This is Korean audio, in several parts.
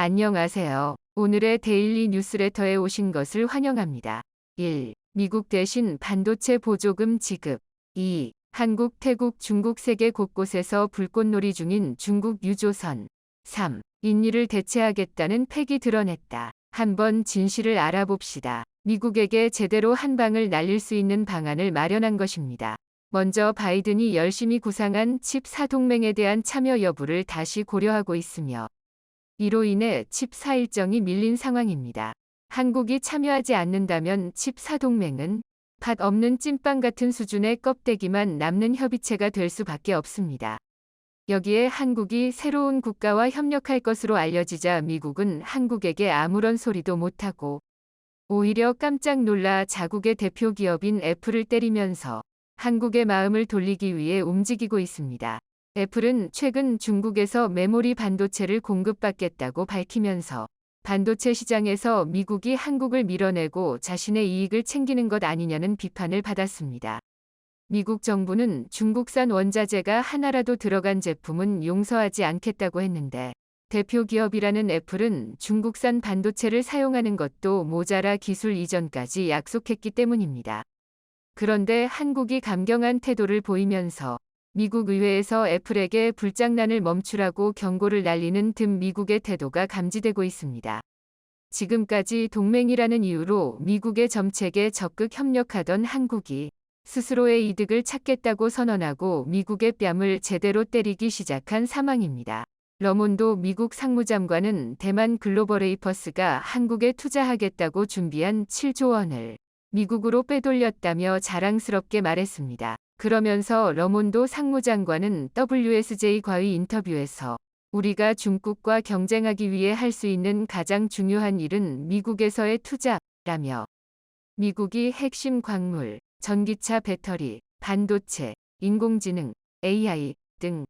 안녕하세요. 오늘의 데일리 뉴스레터에 오신 것을 환영합니다. 1. 미국 대신 반도체 보조금 지급. 2. 한국, 태국, 중국 세계 곳곳에서 불꽃놀이 중인 중국 유조선. 3. 인리를 대체하겠다는 팩이 드러냈다. 한번 진실을 알아봅시다. 미국에게 제대로 한 방을 날릴 수 있는 방안을 마련한 것입니다. 먼저 바이든이 열심히 구상한 칩4 동맹에 대한 참여 여부를 다시 고려하고 있으며 이로 인해 칩4 일정이 밀린 상황입니다. 한국이 참여하지 않는다면 칩4 동맹은 팥 없는 찐빵 같은 수준의 껍데기만 남는 협의체가 될 수밖에 없습니다. 여기에 한국이 새로운 국가와 협력할 것으로 알려지자 미국은 한국에게 아무런 소리도 못하고 오히려 깜짝 놀라 자국의 대표 기업인 애플을 때리면서 한국의 마음을 돌리기 위해 움직이고 있습니다. 애플은 최근 중국에서 메모리 반도체를 공급받겠다고 밝히면서 반도체 시장에서 미국이 한국을 밀어내고 자신의 이익을 챙기는 것 아니냐는 비판을 받았습니다. 미국 정부는 중국산 원자재가 하나라도 들어간 제품은 용서하지 않겠다고 했는데 대표 기업이라는 애플은 중국산 반도체를 사용하는 것도 모자라 기술 이전까지 약속했기 때문입니다. 그런데 한국이 강경한 태도를 보이면서 미국 의회에서 애플에게 불장난을 멈추라고 경고를 날리는 등 미국의 태도가 감지되고 있습니다. 지금까지 동맹이라는 이유로 미국의 정책에 적극 협력하던 한국이 스스로의 이득을 찾겠다고 선언하고 미국의 뺨을 제대로 때리기 시작한 상황입니다. 러몬도 미국 상무장관은 대만 글로벌웨이퍼스가 한국에 투자하겠다고 준비한 7조 원을 미국으로 빼돌렸다며 자랑스럽게 말했습니다. 그러면서 러몬도 상무장관은 WSJ 과의 인터뷰에서 우리가 중국과 경쟁하기 위해 할 수 있는 가장 중요한 일은 미국에서의 투자라며 미국이 핵심 광물, 전기차 배터리, 반도체, 인공지능, AI 등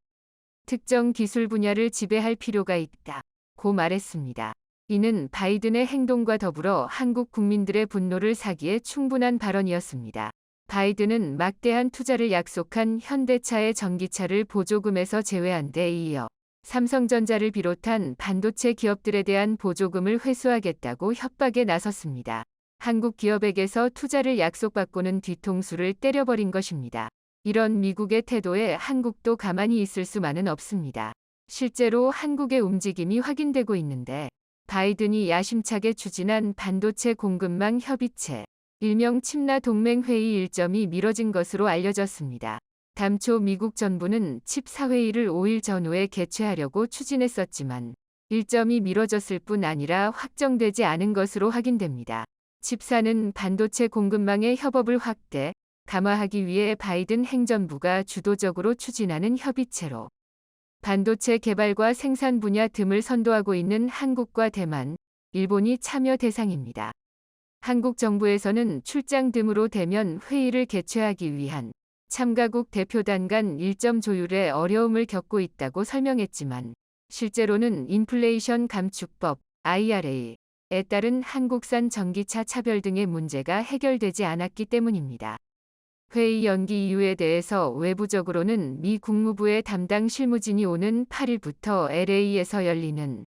특정 기술 분야를 지배할 필요가 있다고 말했습니다. 이는 바이든의 행동과 더불어 한국 국민들의 분노를 사기에 충분한 발언이었습니다. 바이든은 막대한 투자를 약속한 현대차의 전기차를 보조금에서 제외한 데 이어 삼성전자를 비롯한 반도체 기업들에 대한 보조금을 회수하겠다고 협박에 나섰습니다. 한국 기업에게서 투자를 약속받고는 뒤통수를 때려버린 것입니다. 이런 미국의 태도에 한국도 가만히 있을 수만은 없습니다. 실제로 한국의 움직임이 확인되고 있는데 바이든이 야심차게 추진한 반도체 공급망 협의체, 일명 칩나 동맹 회의 일정이 미뤄진 것으로 알려졌습니다. 당초 미국 정부는 칩4 회의를 5일 전후에 개최하려고 추진했었지만 일정이 미뤄졌을 뿐 아니라 확정되지 않은 것으로 확인됩니다. 칩4는 반도체 공급망의 협업을 확대, 강화하기 위해 바이든 행정부가 주도적으로 추진하는 협의체로 반도체 개발과 생산 분야 등을 선도하고 있는 한국과 대만, 일본이 참여 대상입니다. 한국 정부에서는 출장 등으로 대면 회의를 개최하기 위한 참가국 대표단 간 일정 조율에 어려움을 겪고 있다고 설명했지만 실제로는 인플레이션 감축법 IRA에 따른 한국산 전기차 차별 등의 문제가 해결되지 않았기 때문입니다. 회의 연기 이유에 대해서 외부적으로는 미 국무부의 담당 실무진이 오는 8일부터 LA에서 열리는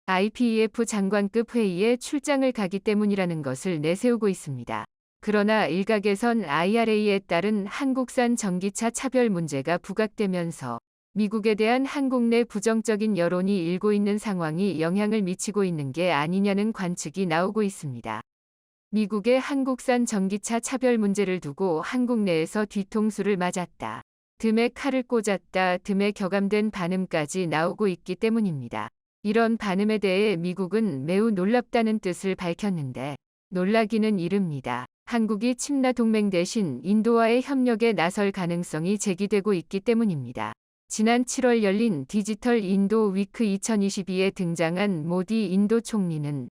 IPEF 장관급 회의에 출장을 가기 때문이라는 것을 내세우고 있습니다. 그러나 일각에선 IRA에 따른 한국산 전기차 차별 문제가 부각되면서 미국에 대한 한국 내 부정적인 여론이 일고 있는 상황이 영향을 미치고 있는 게 아니냐는 관측이 나오고 있습니다. 미국의 한국산 전기차 차별 문제를 두고 한국 내에서 뒤통수를 맞았다, 듬에 칼을 꽂았다 듬에 격감된 반응까지 나오고 있기 때문입니다. 이런 반응에 대해 미국은 매우 놀랍다는 뜻을 밝혔는데 놀라기는 이릅니다. 한국이 칩나 동맹 대신 인도와의 협력에 나설 가능성이 제기되고 있기 때문입니다. 지난 7월 열린 디지털 인도 위크 2022에 등장한 모디 인도 총리는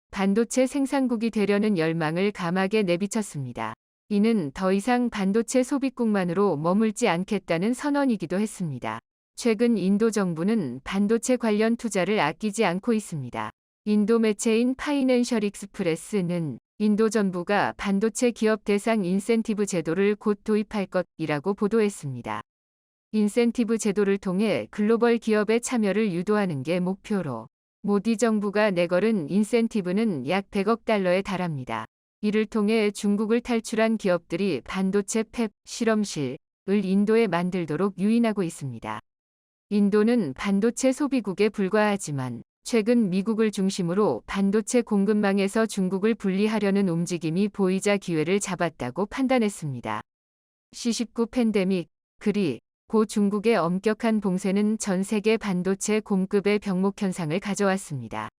반도체 생산국이 되려는 열망을 감하게 내비쳤습니다. 이는 더 이상 반도체 소비국만으로 머물지 않겠다는 선언이기도 했습니다. 최근 인도 정부는 반도체 관련 투자를 아끼지 않고 있습니다. 인도 매체인 파이낸셜 익스프레스는 인도 정부가 반도체 기업 대상 인센티브 제도를 곧 도입할 것이라고 보도했습니다. 인센티브 제도를 통해 글로벌 기업의 참여를 유도하는 게 목표로 모디 정부가 내걸은 인센티브는 약 100억 달러에 달합니다. 이를 통해 중국을 탈출한 기업들이 반도체 팹 실험실을 인도에 만들도록 유인하고 있습니다. 인도는 반도체 소비국에 불과하지만 최근 미국을 중심으로 반도체 공급망에서 중국을 분리하려는 움직임이 보이자 기회를 잡았다고 판단했습니다. C19 팬데믹, 그리고 중국의 엄격한 봉쇄는 전 세계 반도체 공급의 병목 현상을 가져왔습니다.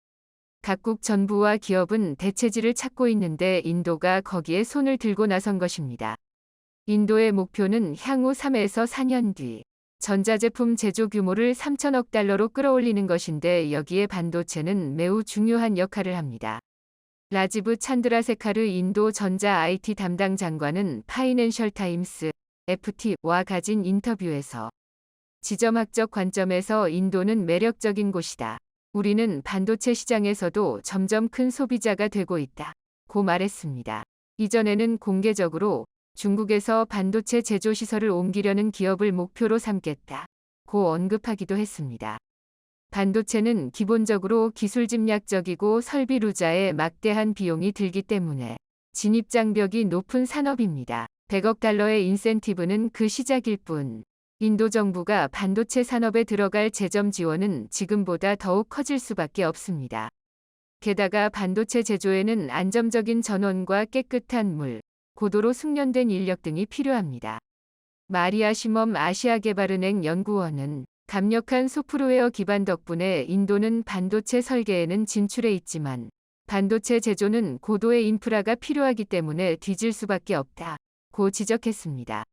각국 정부와 기업은 대체지를 찾고 있는데 인도가 거기에 손을 들고 나선 것입니다. 인도의 목표는 향후 3에서 4년 뒤 전자제품 제조 규모를 3천억 달러로 끌어올리는 것인데 여기에 반도체는 매우 중요한 역할을 합니다. 라지브 찬드라세카르 인도 전자 IT 담당 장관은 파이낸셜 타임스 FT와 가진 인터뷰에서 지점학적 관점에서 인도는 매력적인 곳이다. 우리는 반도체 시장에서도 점점 큰 소비자가 되고 있다. 고 말했습니다. 이전에는 공개적으로 중국에서 반도체 제조 시설을 옮기려는 기업을 목표로 삼겠다. 고 언급하기도 했습니다. 반도체는 기본적으로 기술 집약적이고 설비 루자에 막대한 비용이 들기 때문에 진입 장벽이 높은 산업입니다. 100억 달러의 인센티브는 그 시작일 뿐. 인도 정부가 반도체 산업에 들어갈 재정 지원은 지금보다 더욱 커질 수밖에 없습니다. 게다가 반도체 제조에는 안정적인 전원과 깨끗한 물, 고도로 숙련된 인력 등이 필요합니다. 마리아 시멈 아시아개발은행 연구원은 강력한 소프트웨어 기반 덕분에 인도는 반도체 설계에는 진출해 있지만 반도체 제조는 고도의 인프라가 필요하기 때문에 뒤질 수밖에 없다고 지적했습니다.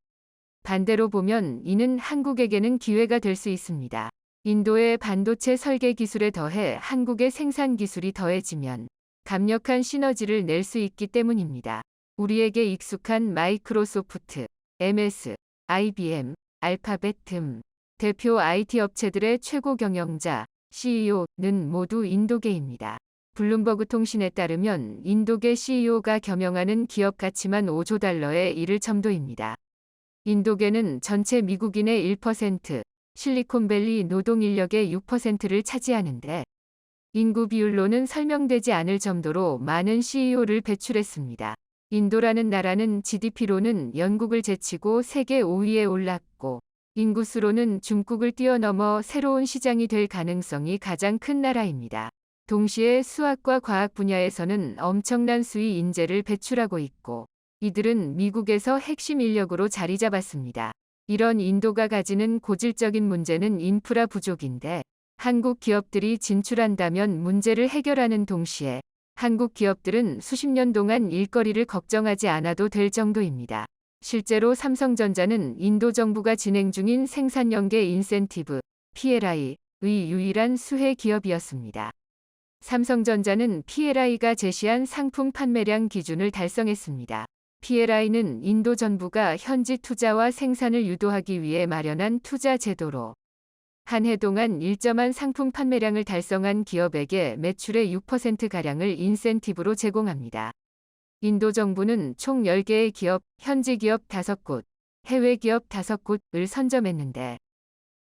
반대로 보면 이는 한국에게는 기회가 될 수 있습니다. 인도의 반도체 설계 기술에 더해 한국의 생산 기술이 더해지면 강력한 시너지를 낼 수 있기 때문입니다. 우리에게 익숙한 마이크로소프트, MS, IBM, 알파벳 등 대표 IT 업체들의 최고 경영자, CEO는 모두 인도계입니다. 블룸버그 통신에 따르면 인도계 CEO가 겸용하는 기업 가치만 5조 달러에 이를 정도입니다. 인도계는 전체 미국인의 1%, 실리콘밸리 노동인력의 6%를 차지하는데 인구 비율로는 설명되지 않을 정도로 많은 CEO를 배출했습니다. 인도라는 나라는 GDP로는 영국을 제치고 세계 5위에 올랐고 인구수로는 중국을 뛰어넘어 새로운 시장이 될 가능성이 가장 큰 나라입니다. 동시에 수학과 과학 분야에서는 엄청난 수의 인재를 배출하고 있고 이들은 미국에서 핵심 인력으로 자리 잡았습니다. 이런 인도가 가지는 고질적인 문제는 인프라 부족인데 한국 기업들이 진출한다면 문제를 해결하는 동시에 한국 기업들은 수십 년 동안 일거리를 걱정하지 않아도 될 정도입니다. 실제로 삼성전자는 인도 정부가 진행 중인 생산연계 인센티브, PLI의 유일한 수혜 기업이었습니다. 삼성전자는 PLI가 제시한 상품 판매량 기준을 달성했습니다. PLI는 인도 정부가 현지 투자와 생산을 유도하기 위해 마련한 투자 제도로 한 해 동안 일정한 상품 판매량을 달성한 기업에게 매출의 6%가량을 인센티브로 제공합니다. 인도 정부는 총 10개의 기업, 현지 기업 5곳, 해외 기업 5곳을 선점했는데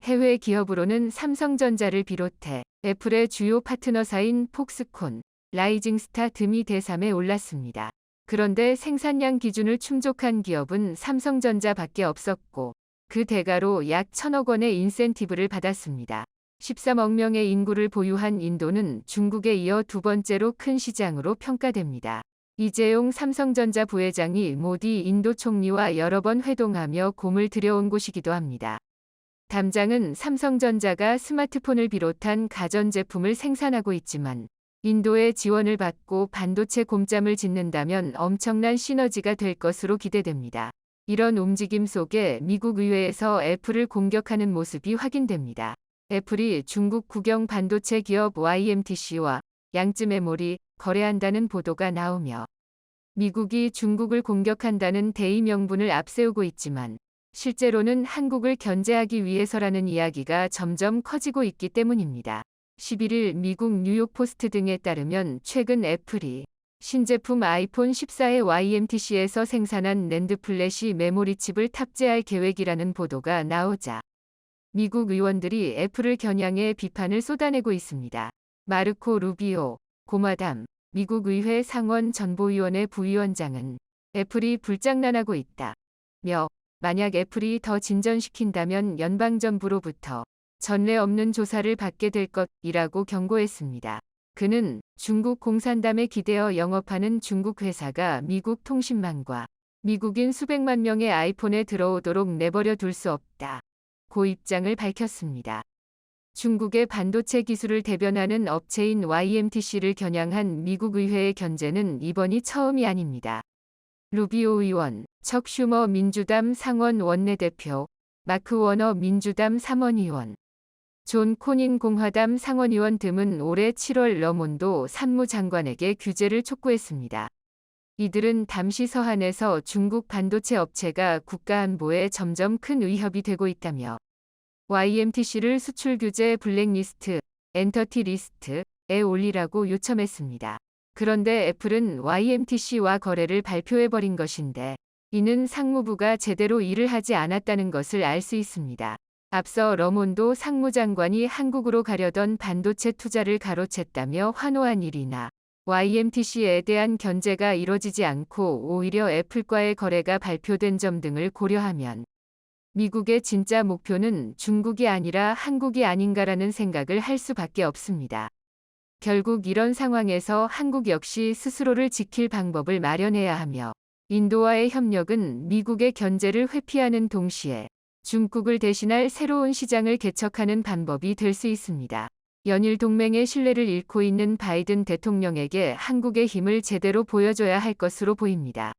해외 기업으로는 삼성전자를 비롯해 애플의 주요 파트너사인 폭스콘, 라이징스타 등이 대3에 올랐습니다. 그런데 생산량 기준을 충족한 기업은 삼성전자밖에 없었고 그 대가로 약 1,000억 원의 인센티브를 받았습니다. 13억 명의 인구를 보유한 인도는 중국에 이어 두 번째로 큰 시장으로 평가됩니다. 이재용 삼성전자 부회장이 모디 인도 총리와 여러 번 회동하며 공을 들여온 곳이기도 합니다. 담장은 삼성전자가 스마트폰을 비롯한 가전제품을 생산하고 있지만 인도의 지원을 받고 반도체 곰짬을 짓는다면 엄청난 시너지가 될 것으로 기대됩니다. 이런 움직임 속에 미국 의회에서 애플을 공격하는 모습이 확인됩니다. 애플이 중국 국영 반도체 기업 YMTC와 양쯔 메모리 거래한다는 보도가 나오며 미국이 중국을 공격한다는 대의 명분을 앞세우고 있지만 실제로는 한국을 견제하기 위해서라는 이야기가 점점 커지고 있기 때문입니다. 11일 미국 뉴욕포스트 등에 따르면 최근 애플이 신제품 아이폰 14의 YMTC에서 생산한 낸드 플래시 메모리 칩을 탑재할 계획이라는 보도가 나오자 미국 의원들이 애플을 겨냥해 비판을 쏟아내고 있습니다. 마르코 루비오, 고마담, 미국 의회 상원 전보위원회 부위원장은 애플이 불장난하고 있다. 며 만약 애플이 더 진전시킨다면 연방정부로부터 전례 없는 조사를 받게 될 것이라고 경고했습니다. 그는 중국 공산당에 기대어 영업하는 중국 회사가 미국 통신망과 미국인 수백만 명의 아이폰에 들어오도록 내버려 둘 수 없다. 고 입장을 밝혔습니다. 중국의 반도체 기술을 대변하는 업체인 YMTC를 겨냥한 미국 의회의 견제는 이번이 처음이 아닙니다. 루비오 의원, 척 슈머 민주당 상원 원내대표, 마크 워너 민주당 상원의원, 존 코닌 공화당 상원의원 등은 올해 7월 러몬도 산무장관에게 규제를 촉구했습니다. 이들은 담시 서한에서 중국 반도체 업체가 국가안보에 점점 큰 위협이 되고 있다며 YMTC를 수출 규제 블랙리스트, 엔터티 리스트에 올리라고 요청했습니다. 그런데 애플은 YMTC와 거래를 발표해버린 것인데 이는 상무부가 제대로 일을 하지 않았다는 것을 알 수 있습니다. 앞서 러몬도 상무장관이 한국으로 가려던 반도체 투자를 가로챘다며 환호한 일이나 YMTC에 대한 견제가 이뤄지지 않고 오히려 애플과의 거래가 발표된 점 등을 고려하면 미국의 진짜 목표는 중국이 아니라 한국이 아닌가라는 생각을 할 수밖에 없습니다. 결국 이런 상황에서 한국 역시 스스로를 지킬 방법을 마련해야 하며 인도와의 협력은 미국의 견제를 회피하는 동시에 중국을 대신할 새로운 시장을 개척하는 방법이 될 수 있습니다. 연일 동맹의 신뢰를 잃고 있는 바이든 대통령에게 한국의 힘을 제대로 보여줘야 할 것으로 보입니다.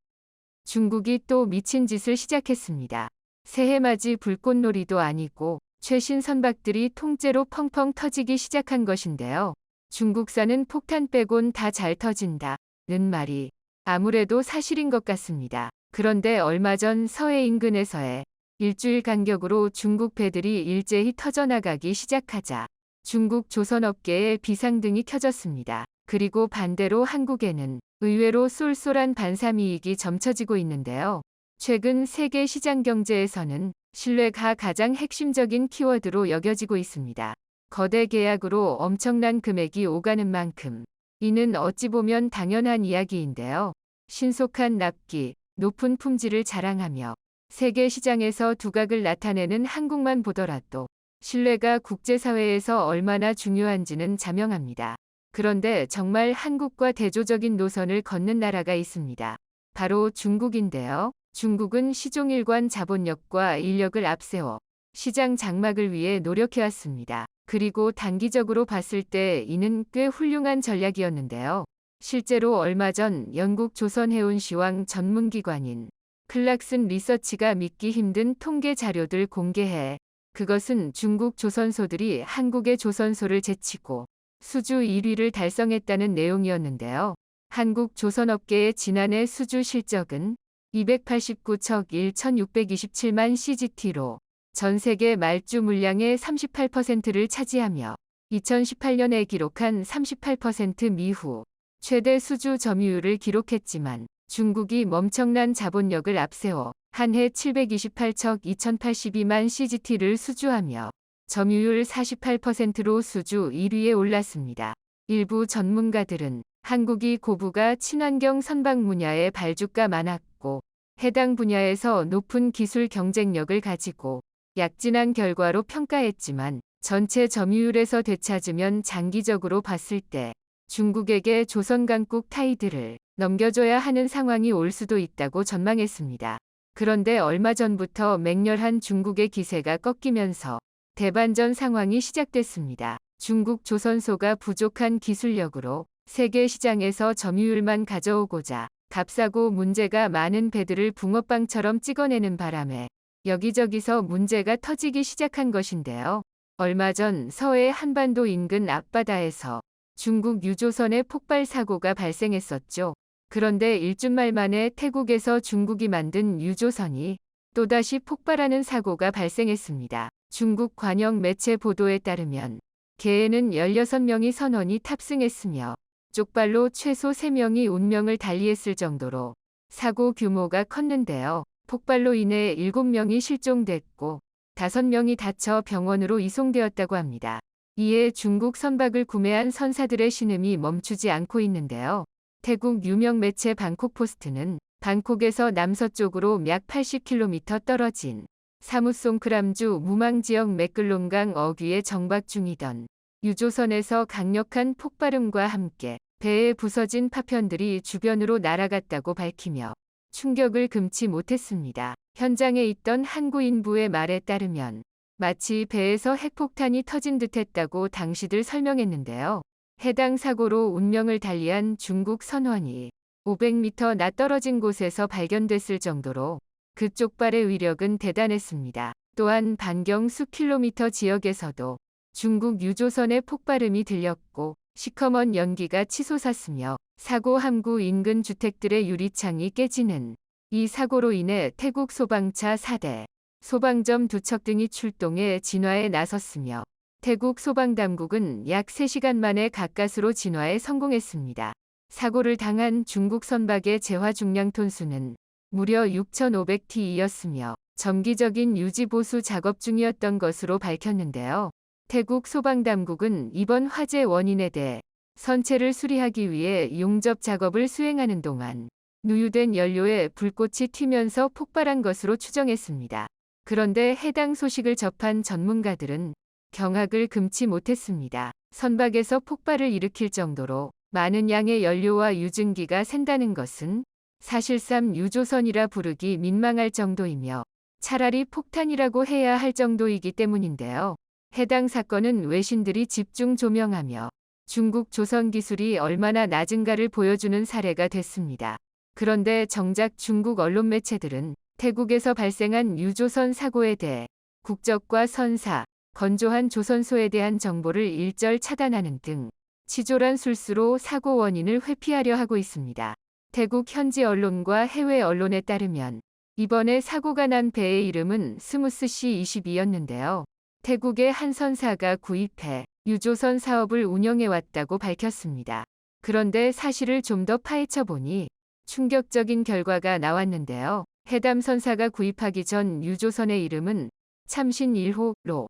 중국이 또 미친 짓을 시작했습니다. 새해맞이 불꽃놀이도 아니고 최신 선박들이 통째로 펑펑 터지기 시작한 것인데요. 중국산은 폭탄 빼곤 다 잘 터진다는 말이 아무래도 사실인 것 같습니다. 그런데 얼마 전 서해 인근에서의 일주일 간격으로 중국 배들이 일제히 터져나가기 시작하자 중국 조선업계에 비상등이 켜졌습니다. 그리고 반대로 한국에는 의외로 쏠쏠한 반사이익이 점쳐지고 있는데요. 최근 세계 시장 경제에서는 신뢰가 가장 핵심적인 키워드로 여겨지고 있습니다. 거대 계약으로 엄청난 금액이 오가는 만큼 이는 어찌 보면 당연한 이야기인데요. 신속한 납기, 높은 품질을 자랑하며 세계 시장에서 두각을 나타내는 한국만 보더라도 신뢰가 국제사회에서 얼마나 중요한지는 자명합니다. 그런데 정말 한국과 대조적인 노선을 걷는 나라가 있습니다. 바로 중국인데요. 중국은 시종일관 자본력과 인력을 앞세워 시장 장막을 위해 노력해왔습니다. 그리고 단기적으로 봤을 때 이는 꽤 훌륭한 전략이었는데요. 실제로 얼마 전 영국 조선해운시황 전문기관인 클락슨 리서치가 믿기 힘든 통계 자료들 공개해 그것은 중국 조선소들이 한국의 조선소를 제치고 수주 1위를 달성했다는 내용이었는데요. 한국 조선업계의 지난해 수주 실적은 289척 1,627만 CGT로 전 세계 말주 물량의 38%를 차지하며 2018년에 기록한 38% 미후 최대 수주 점유율을 기록했지만 중국이 멈청난 자본력을 앞세워 한 해 728척 2,082만 CGT를 수주하며 점유율 48%로 수주 1위에 올랐습니다. 일부 전문가들은 한국이 고부가 친환경 선박 분야에 발주가 많았고 해당 분야에서 높은 기술 경쟁력을 가지고 약진한 결과로 평가했지만 전체 점유율에서 되찾으면 장기적으로 봤을 때 중국에게 조선강국 타이드를 넘겨줘야 하는 상황이 올 수도 있다고 전망했습니다. 그런데 얼마 전부터 맹렬한 중국의 기세가 꺾이면서 대반전 상황이 시작됐습니다. 중국 조선소가 부족한 기술력으로 세계 시장에서 점유율만 가져오고자 값싸고 문제가 많은 배들을 붕어빵처럼 찍어내는 바람에 여기저기서 문제가 터지기 시작한 것인데요. 얼마 전 서해 한반도 인근 앞바다에서 중국 유조선의 폭발 사고가 발생했었죠. 그런데 일주말 만에 태국에서 중국이 만든 유조선이 또다시 폭발하는 사고가 발생했습니다. 중국 관영 매체 보도에 따르면 개에는 16명이 선원이 탑승했으며 쪽발로 최소 3명이 운명을 달리했을 정도로 사고 규모가 컸는데요. 폭발로 인해 7명이 실종됐고 5명이 다쳐 병원으로 이송되었다고 합니다. 이에 중국 선박을 구매한 선사들의 신음이 멈추지 않고 있는데요. 태국 유명 매체 방콕포스트는 방콕에서 남서쪽으로 약 80km 떨어진 사무송크람주 무망지역 맥글론강 어귀에 정박 중이던 유조선에서 강력한 폭발음과 함께 배에 부서진 파편들이 주변으로 날아갔다고 밝히며 충격을 금치 못했습니다. 현장에 있던 한 구인부의 말에 따르면 마치 배에서 핵폭탄이 터진 듯했다고 당시들 설명했는데요. 해당 사고로 운명을 달리한 중국 선원이 500m 나 떨어진 곳에서 발견됐을 정도로 그 쪽발의 위력은 대단했습니다. 또한 반경 수킬로미터 지역에서도 중국 유조선의 폭발음이 들렸고 시커먼 연기가 치솟았으며 사고 함구 인근 주택들의 유리창이 깨지는 이 사고로 인해 태국 소방차 4대, 소방점 2척 등이 출동해 진화에 나섰으며 태국 소방당국은 약 3시간 만에 가까스로 진화에 성공했습니다. 사고를 당한 중국 선박의 재화 중량 톤수는 무려 6,500T이었으며 정기적인 유지보수 작업 중이었던 것으로 밝혔는데요. 태국 소방당국은 이번 화재 원인에 대해 선체를 수리하기 위해 용접 작업을 수행하는 동안 누유된 연료에 불꽃이 튀면서 폭발한 것으로 추정했습니다. 그런데 해당 소식을 접한 전문가들은 경악을 금치 못했습니다. 선박에서 폭발을 일으킬 정도로 많은 양의 연료와 유증기가 샌다는 것은 사실상 유조선이라 부르기 민망할 정도이며 차라리 폭탄이라고 해야 할 정도이기 때문인데요. 해당 사건은 외신들이 집중 조명하며 중국 조선 기술이 얼마나 낮은가를 보여주는 사례가 됐습니다. 그런데 정작 중국 언론 매체들은 태국에서 발생한 유조선 사고에 대해 국적과 선사, 건조한 조선소에 대한 정보를 일절 차단하는 등 치졸한 술수로 사고 원인을 회피하려 하고 있습니다. 태국 현지 언론과 해외 언론에 따르면 이번에 사고가 난 배의 이름은 스무스 C-22였는데요. 태국의 한 선사가 구입해 유조선 사업을 운영해왔다고 밝혔습니다. 그런데 사실을 좀 더 파헤쳐 보니 충격적인 결과가 나왔는데요. 해당 선사가 구입하기 전 유조선의 이름은 참신 1호로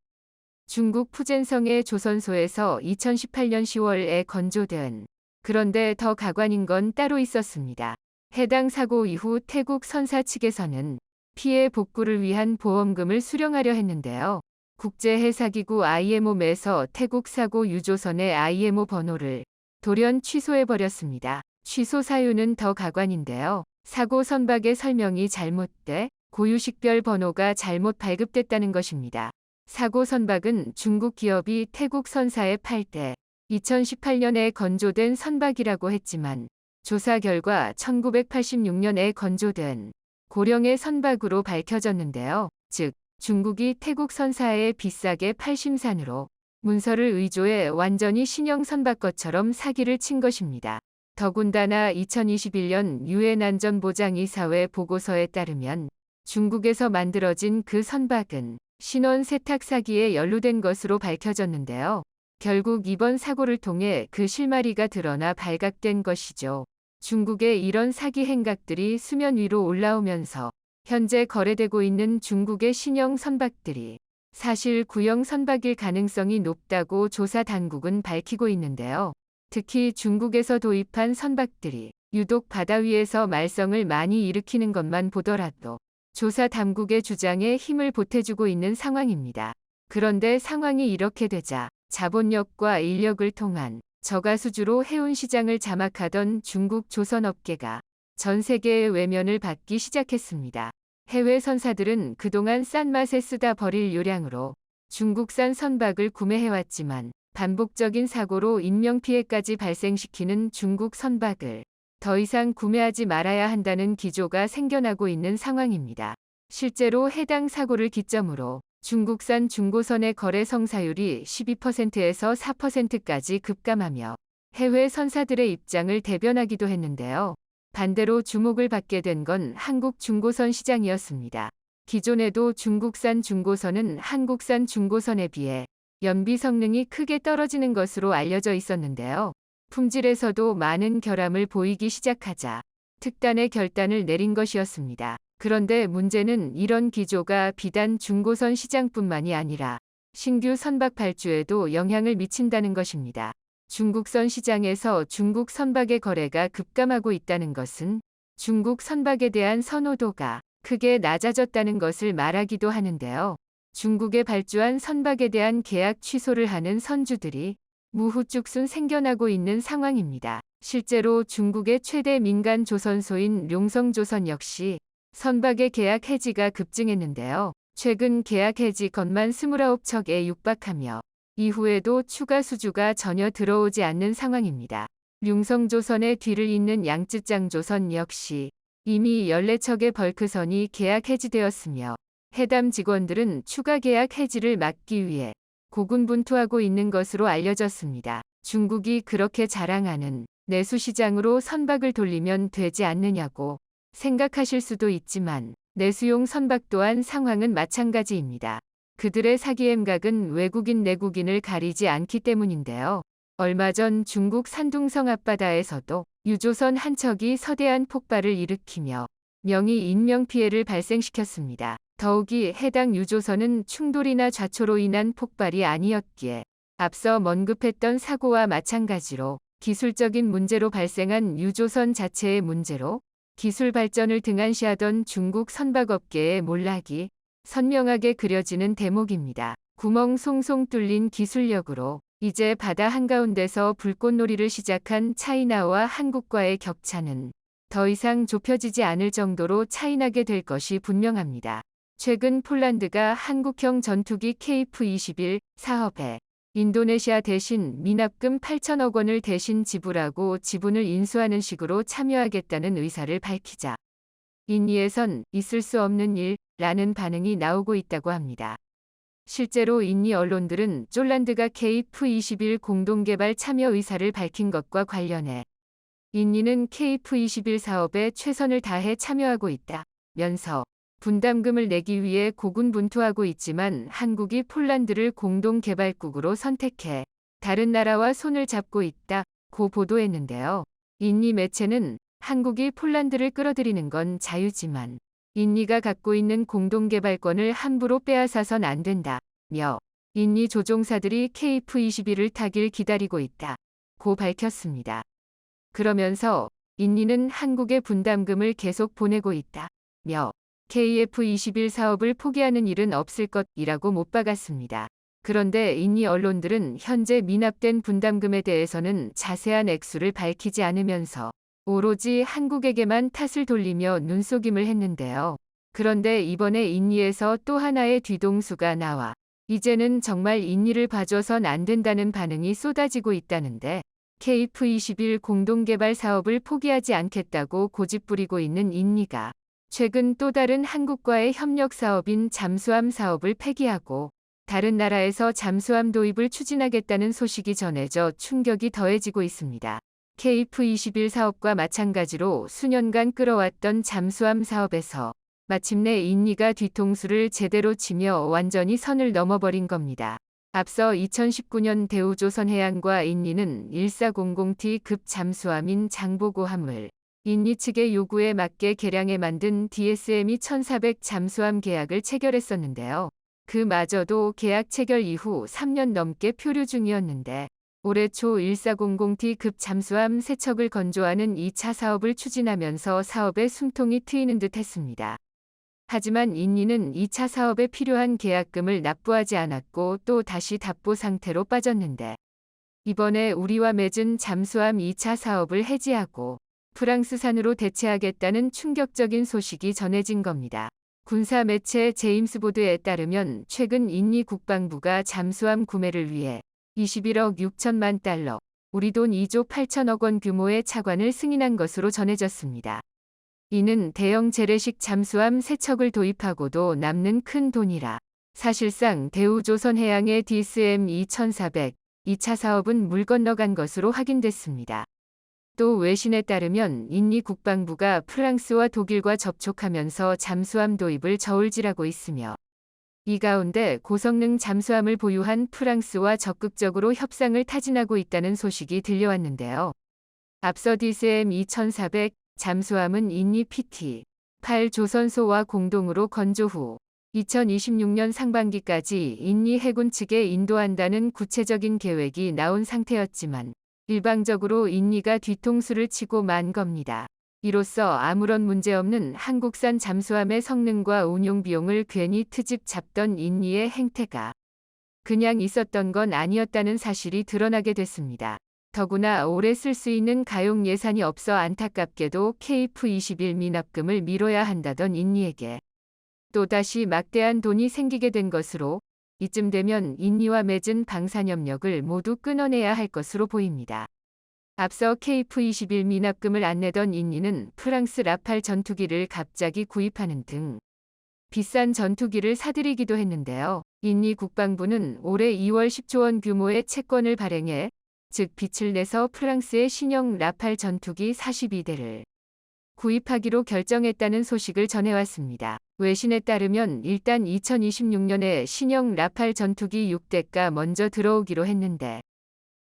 중국 푸젠성의 조선소에서 2018년 10월에 건조된, 그런데 더 가관인 건 따로 있었습니다. 해당 사고 이후 태국 선사 측에서는 피해 복구를 위한 보험금을 수령하려 했는데요. 국제해사기구 IMO에서 태국 사고 유조선의 IMO 번호를 돌연 취소해버렸습니다. 취소 사유는 더 가관인데요. 사고 선박의 설명이 잘못돼 고유식별 번호가 잘못 발급됐다는 것입니다. 사고 선박은 중국 기업이 태국 선사에 팔 때 2018년에 건조된 선박이라고 했지만 조사 결과 1986년에 건조된 고령의 선박으로 밝혀졌는데요. 즉 중국이 태국 선사에 비싸게 팔 심산으로 문서를 의조해 완전히 신형 선박 것처럼 사기를 친 것입니다. 더군다나 2021년 유엔 안전보장이사회 보고서에 따르면 중국에서 만들어진 그 선박은 신원 세탁 사기에 연루된 것으로 밝혀졌는데요. 결국 이번 사고를 통해 그 실마리가 드러나 발각된 것이죠. 중국의 이런 사기 행각들이 수면 위로 올라오면서 현재 거래되고 있는 중국의 신형 선박들이 사실 구형 선박일 가능성이 높다고 조사 당국은 밝히고 있는데요. 특히 중국에서 도입한 선박들이 유독 바다 위에서 말썽을 많이 일으키는 것만 보더라도 조사 당국의 주장에 힘을 보태주고 있는 상황입니다. 그런데 상황이 이렇게 되자 자본력과 인력을 통한 저가수주로 해운 시장을 장악하던 중국 조선업계가 전 세계의 외면을 받기 시작했습니다. 해외 선사들은 그동안 싼 맛에 쓰다 버릴 요량으로 중국산 선박을 구매해왔지만 반복적인 사고로 인명피해까지 발생시키는 중국 선박을 더 이상 구매하지 말아야 한다는 기조가 생겨나고 있는 상황입니다. 실제로 해당 사고를 기점으로 중국산 중고선의 거래 성사율이 12%에서 4%까지 급감하며 해외 선사들의 입장을 대변하기도 했는데요. 반대로 주목을 받게 된 건 한국 중고선 시장이었습니다. 기존에도 중국산 중고선은 한국산 중고선에 비해 연비 성능이 크게 떨어지는 것으로 알려져 있었는데요. 품질에서도 많은 결함을 보이기 시작하자 특단의 결단을 내린 것이었습니다. 그런데 문제는 이런 기조가 비단 중고선 시장뿐만이 아니라 신규 선박 발주에도 영향을 미친다는 것입니다. 중국선 시장에서 중국 선박의 거래가 급감하고 있다는 것은 중국 선박에 대한 선호도가 크게 낮아졌다는 것을 말하기도 하는데요. 중국에 발주한 선박에 대한 계약 취소를 하는 선주들이 무후죽순 생겨나고 있는 상황입니다. 실제로 중국의 최대 민간 조선소인 룡성조선 역시 선박의 계약 해지가 급증했는데요. 최근 계약 해지 건만 29척에 육박하며 이후에도 추가 수주가 전혀 들어오지 않는 상황입니다. 룡성조선의 뒤를 잇는 양쯔장조선 역시 이미 14척의 벌크선이 계약 해지되었으며 해담 직원들은 추가 계약 해지를 막기 위해 고군분투하고 있는 것으로 알려졌습니다. 중국이 그렇게 자랑하는 내수시장으로 선박을 돌리면 되지 않느냐고 생각하실 수도 있지만 내수용 선박 또한 상황은 마찬가지입니다. 그들의 사기행각은 외국인 내국인을 가리지 않기 때문인데요. 얼마 전 중국 산둥성 앞바다에서도 유조선 한 척이 서대한 폭발을 일으키며 명의 인명피해를 발생시켰습니다. 더욱이 해당 유조선은 충돌이나 좌초로 인한 폭발이 아니었기에 앞서 언급했던 사고와 마찬가지로 기술적인 문제로 발생한 유조선 자체의 문제로 기술 발전을 등한시하던 중국 선박업계의 몰락이 선명하게 그려지는 대목입니다. 구멍 송송 뚫린 기술력으로 이제 바다 한가운데서 불꽃놀이를 시작한 차이나와 한국과의 격차는 더 이상 좁혀지지 않을 정도로 차이나게 될 것이 분명합니다. 최근 폴란드가 한국형 전투기 KF-21 사업에 인도네시아 대신 미납금 8천억 원을 대신 지불하고 지분을 인수하는 식으로 참여하겠다는 의사를 밝히자 인니에선 있을 수 없는 일라는 반응이 나오고 있다고 합니다. 실제로 인니 언론들은 폴란드가 KF-21 공동개발 참여 의사를 밝힌 것과 관련해 인니는 KF-21 사업에 최선을 다해 참여하고 있다면서 분담금을 내기 위해 고군분투하고 있지만 한국이 폴란드를 공동개발국으로 선택해 다른 나라와 손을 잡고 있다고 보도했는데요. 인니 매체는 한국이 폴란드를 끌어들이는 건 자유지만 인니가 갖고 있는 공동개발권을 함부로 빼앗아선 안 된다며 인니 조종사들이 KF-21을 타길 기다리고 있다고 밝혔습니다. 그러면서 인니는 한국에 분담금을 계속 보내고 있다며 KF-21 사업을 포기하는 일은 없을 것이라고 못 박았습니다. 그런데 인니 언론들은 현재 미납된 분담금에 대해서는 자세한 액수를 밝히지 않으면서 오로지 한국에게만 탓을 돌리며 눈속임을 했는데요. 그런데 이번에 인니에서 또 하나의 뒤통수가 나와 이제는 정말 인니를 봐줘선 안 된다는 반응이 쏟아지고 있다는데 KF-21 공동개발 사업을 포기하지 않겠다고 고집부리고 있는 인니가 최근 또 다른 한국과의 협력 사업인 잠수함 사업을 폐기하고 다른 나라에서 잠수함 도입을 추진하겠다는 소식이 전해져 충격이 더해지고 있습니다. KF-21 사업과 마찬가지로 수년간 끌어왔던 잠수함 사업에서 마침내 인니가 뒤통수를 제대로 치며 완전히 선을 넘어버린 겁니다. 앞서 2019년 대우조선해양과 인니는 1400T급 잠수함인 장보고함을 인니 측의 요구에 맞게 개량해 만든 DSME 1400 잠수함 계약을 체결했었는데요. 그마저도 계약 체결 이후 3년 넘게 표류 중이었는데 올해 초 1400T급 잠수함 3척을 건조하는 2차 사업을 추진하면서 사업에 숨통이 트이는 듯 했습니다. 하지만 인니는 2차 사업에 필요한 계약금을 납부하지 않았고 또 다시 답보 상태로 빠졌는데 이번에 우리와 맺은 잠수함 2차 사업을 해지하고 프랑스산으로 대체하겠다는 충격적인 소식이 전해진 겁니다. 군사 매체 제임스보드에 따르면 최근 인니 국방부가 잠수함 구매를 위해 21억 6천만 달러, 우리 돈 2조 8천억 원 규모의 차관을 승인한 것으로 전해졌습니다. 이는 대형 재래식 잠수함 3척을 도입하고도 남는 큰 돈이라 사실상 대우조선해양의 DSM 2400 2차 사업은 물 건너간 것으로 확인됐습니다. 또 외신에 따르면 인니 국방부가 프랑스와 독일과 접촉하면서 잠수함 도입을 저울질하고 있으며 이 가운데 고성능 잠수함을 보유한 프랑스와 적극적으로 협상을 타진하고 있다는 소식이 들려왔는데요. 앞서 DSM 2400 잠수함은 인니 PT 8 조선소와 공동으로 건조 후 2026년 상반기까지 인니 해군 측에 인도한다는 구체적인 계획이 나온 상태였지만 일방적으로 인니가 뒤통수를 치고 만 겁니다. 이로써 아무런 문제 없는 한국산 잠수함의 성능과 운용 비용을 괜히 트집 잡던 인니의 행태가 그냥 있었던 건 아니었다는 사실이 드러나게 됐습니다. 더구나 올해 쓸 수 있는 가용 예산이 없어 안타깝게도 KF-21 미납금을 미뤄야 한다던 인니에게 또다시 막대한 돈이 생기게 된 것으로 이쯤 되면 인니와 맺은 방산협력을 모두 끊어내야 할 것으로 보입니다. 앞서 KF-21 미납금을 안 내던 인니는 프랑스 라팔 전투기를 갑자기 구입하는 등 비싼 전투기를 사들이기도 했는데요. 인니 국방부는 올해 2월 10조 원 규모의 채권을 발행해 즉 빚을 내서 프랑스의 신형 라팔 전투기 42대를 구입하기로 결정했다는 소식을 전해왔습니다. 외신에 따르면 일단 2026년에 신형 라팔 전투기 6대가 먼저 들어오기로 했는데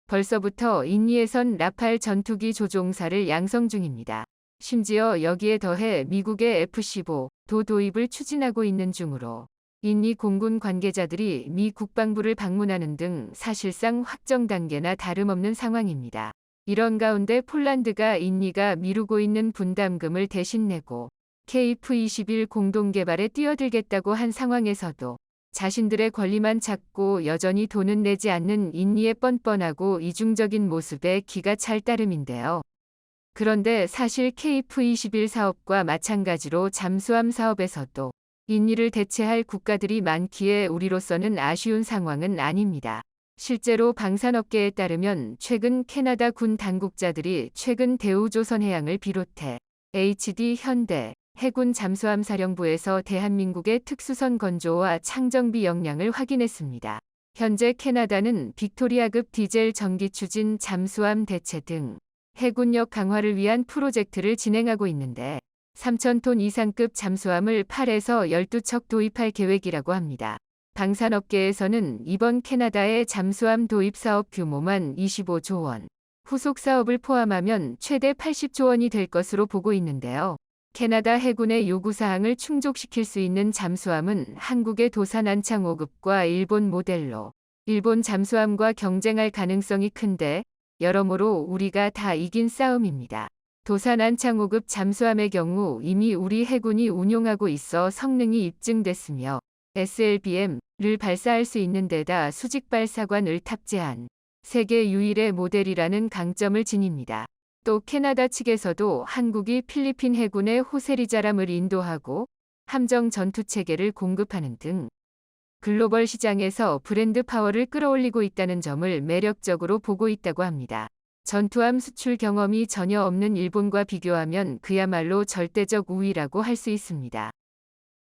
벌써부터 인니에선 라팔 전투기 조종사를 양성 중입니다. 심지어 여기에 더해 미국의 F-15도 도입을 추진하고 있는 중으로 인니 공군 관계자들이 미 국방부를 방문하는 등 사실상 확정 단계나 다름없는 상황입니다. 이런 가운데 폴란드가 인니가 미루고 있는 분담금을 대신 내고 KF-21 공동개발에 뛰어들겠다고 한 상황에서도 자신들의 권리만 찾고 여전히 돈은 내지 않는 인니의 뻔뻔하고 이중적인 모습에 기가 찰 따름인데요. 그런데 사실 KF-21 사업과 마찬가지로 잠수함 사업에서도 인니를 대체할 국가들이 많기에 우리로서는 아쉬운 상황은 아닙니다. 실제로 방산업계에 따르면 최근 캐나다 군 당국자들이 최근 대우조선해양을 비롯해 HD 현대 해군 잠수함 사령부에서 대한민국의 특수선 건조와 창정비 역량을 확인했습니다. 현재 캐나다는 빅토리아급 디젤 전기 추진 잠수함 대체 등 해군력 강화를 위한 프로젝트를 진행하고 있는데 3,000톤 이상급 잠수함을 8에서 12척 도입할 계획이라고 합니다. 방산업계에서는 이번 캐나다의 잠수함 도입 사업 규모만 25조 원, 후속 사업을 포함하면 최대 80조 원이 될 것으로 보고 있는데요. 캐나다 해군의 요구사항을 충족시킬 수 있는 잠수함은 한국의 도산 안창 5급과 일본 모델로 일본 잠수함과 경쟁할 가능성이 큰데 여러모로 우리가 다 이긴 싸움입니다. 도산 안창 5급 잠수함의 경우 이미 우리 해군이 운용하고 있어 성능이 입증됐으며 SLBM을 발사할 수 있는 데다 수직 발사관을 탑재한 세계 유일의 모델이라는 강점을 지닙니다. 또 캐나다 측에서도 한국이 필리핀 해군의 호세리자람을 인도하고 함정 전투 체계를 공급하는 등 글로벌 시장에서 브랜드 파워를 끌어올리고 있다는 점을 매력적으로 보고 있다고 합니다. 전투함 수출 경험이 전혀 없는 일본과 비교하면 그야말로 절대적 우위라고 할 수 있습니다.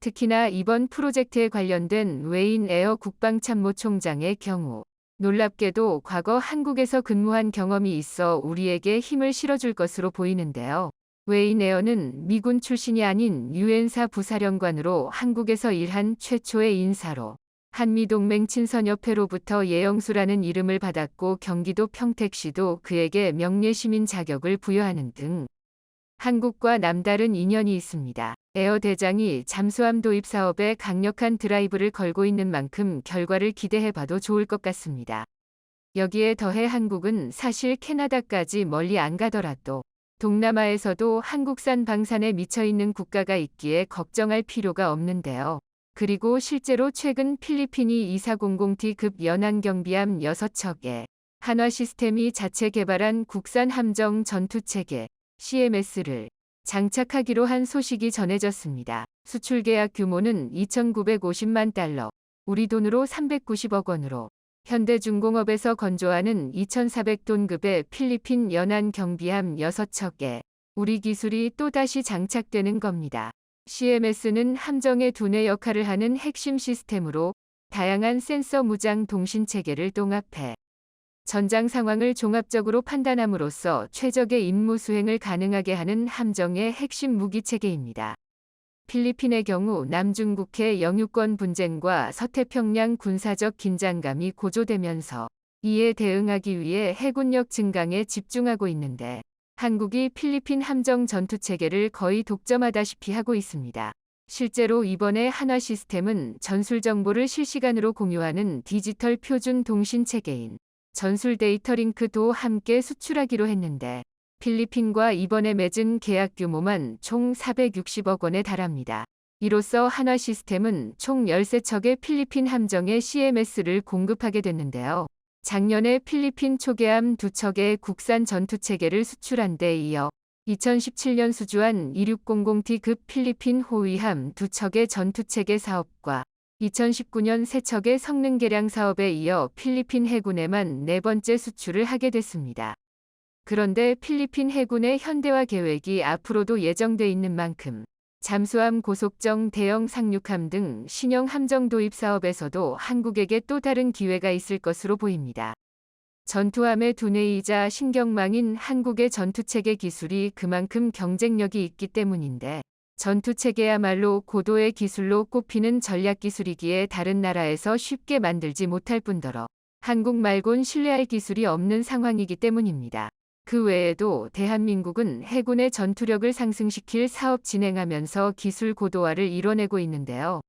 특히나 이번 프로젝트에 관련된 웨인 에어 국방참모총장의 경우 놀랍게도 과거 한국에서 근무한 경험이 있어 우리에게 힘을 실어줄 것으로 보이는데요. 웨인 에어는 미군 출신이 아닌 유엔사 부사령관으로 한국에서 일한 최초의 인사로 한미동맹 친선협회로부터 예영수라는 이름을 받았고 경기도 평택시도 그에게 명예시민 자격을 부여하는 등 한국과 남다른 인연이 있습니다. 에어 대장이 잠수함 도입 사업에 강력한 드라이브를 걸고 있는 만큼 결과를 기대해봐도 좋을 것 같습니다. 여기에 더해 한국은 사실 캐나다까지 멀리 안 가더라도 동남아에서도 한국산 방산에 미쳐있는 국가가 있기에 걱정할 필요가 없는데요. 그리고 실제로 최근 필리핀이 2400T급 연안경비함 6척에 한화시스템이 자체 개발한 국산 함정 전투체계 CMS를 장착하기로 한 소식이 전해졌습니다. 수출 계약 규모는 2,950만 달러, 우리 돈으로 390억 원으로 현대중공업에서 건조하는 2,400톤급의 필리핀 연안 경비함 6척에 우리 기술이 또다시 장착되는 겁니다. CMS는 함정의 두뇌 역할을 하는 핵심 시스템으로 다양한 센서 무장 통신 체계를 통합해 전장 상황을 종합적으로 판단함으로써 최적의 임무 수행을 가능하게 하는 함정의 핵심 무기 체계입니다. 필리핀의 경우 남중국해 영유권 분쟁과 서태평양 군사적 긴장감이 고조되면서 이에 대응하기 위해 해군력 증강에 집중하고 있는데 한국이 필리핀 함정 전투 체계를 거의 독점하다시피 하고 있습니다. 실제로 이번에 한화시스템은 전술 정보를 실시간으로 공유하는 디지털 표준 통신 체계인 전술 데이터 링크도 함께 수출하기로 했는데 필리핀과 이번에 맺은 계약 규모만 총 460억 원에 달합니다. 이로써 한화시스템은 총 13척의 필리핀 함정에 CMS를 공급하게 됐는데요. 작년에 필리핀 초계함 2척의 국산 전투체계를 수출한 데 이어 2017년 수주한 2600T급 필리핀 호위함 2척의 전투체계 사업과 2019년 3척의 성능 개량 사업에 이어 필리핀 해군에만 4번째 수출을 하게 됐습니다. 그런데 필리핀 해군의 현대화 계획이 앞으로도 예정돼 있는 만큼 잠수함 고속정 대형 상륙함 등 신형 함정 도입 사업에서도 한국에게 또 다른 기회가 있을 것으로 보입니다. 전투함의 두뇌이자 신경망인 한국의 전투체계 기술이 그만큼 경쟁력이 있기 때문인데 전투체계야말로 고도의 기술로 꼽히는 전략기술이기에 다른 나라에서 쉽게 만들지 못할 뿐더러 한국 말곤 신뢰할 기술이 없는 상황이기 때문입니다. 그 외에도 대한민국은 해군의 전투력을 상승시킬 사업 진행하면서 기술 고도화를 이뤄내고 있는데요.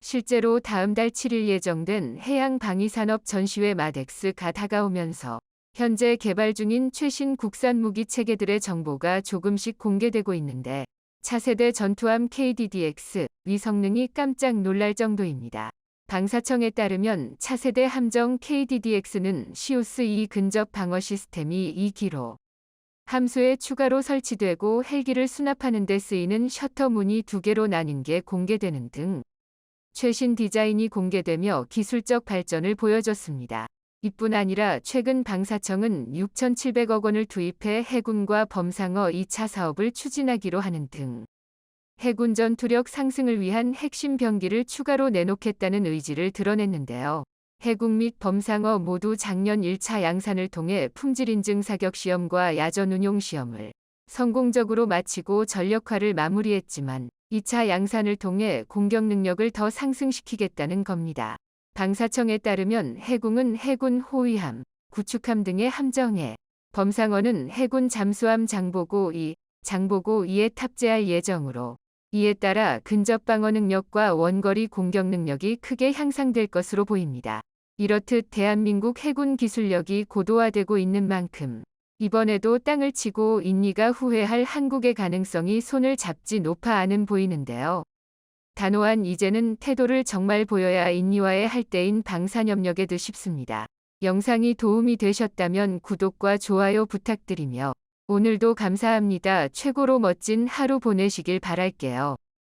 실제로 다음 달 7일 예정된 해양방위산업 전시회 마덱스가 다가오면서 현재 개발 중인 최신 국산 무기 체계들의 정보가 조금씩 공개되고 있는데 차세대 전투함 KDDX 위성능이 깜짝 놀랄 정도입니다. 방사청에 따르면 차세대 함정 KDDX는 시우스-2 근접 방어 시스템이 2km 함수에 추가로 설치되고 헬기를 수납하는 데 쓰이는 셔터 문이 2개로 나뉜 게 공개되는 등 최신 디자인이 공개되며 기술적 발전을 보여줬습니다. 이뿐 아니라 최근 방사청은 6,700억 원을 투입해 해군과 범상어 2차 사업을 추진하기로 하는 등 해군 전투력 상승을 위한 핵심 병기를 추가로 내놓겠다는 의지를 드러냈는데요. 해군 및 범상어 모두 작년 1차 양산을 통해 품질 인증 사격 시험과 야전 운용 시험을 성공적으로 마치고 전력화를 마무리했지만 2차 양산을 통해 공격 능력을 더 상승시키겠다는 겁니다. 방사청에 따르면 해군은 해군 호위함, 구축함 등의 함정에, 범상어는 해군 잠수함 장보고 2, 장보고 2에 탑재할 예정으로 이에 따라 근접 방어 능력과 원거리 공격 능력이 크게 향상될 것으로 보입니다. 이렇듯 대한민국 해군 기술력이 고도화되고 있는 만큼 이번에도 땅을 치고 인니가 후회할 한국의 가능성이 손을 잡지 높아 않은 보이는데요. 단호한 이제는 태도를 정말 보여야 인니와의 할 때인 방산협력에도 싶습니다. 영상이 도움이 되셨다면 구독과 좋아요 부탁드리며 오늘도 감사합니다. 최고로 멋진 하루 보내시길 바랄게요.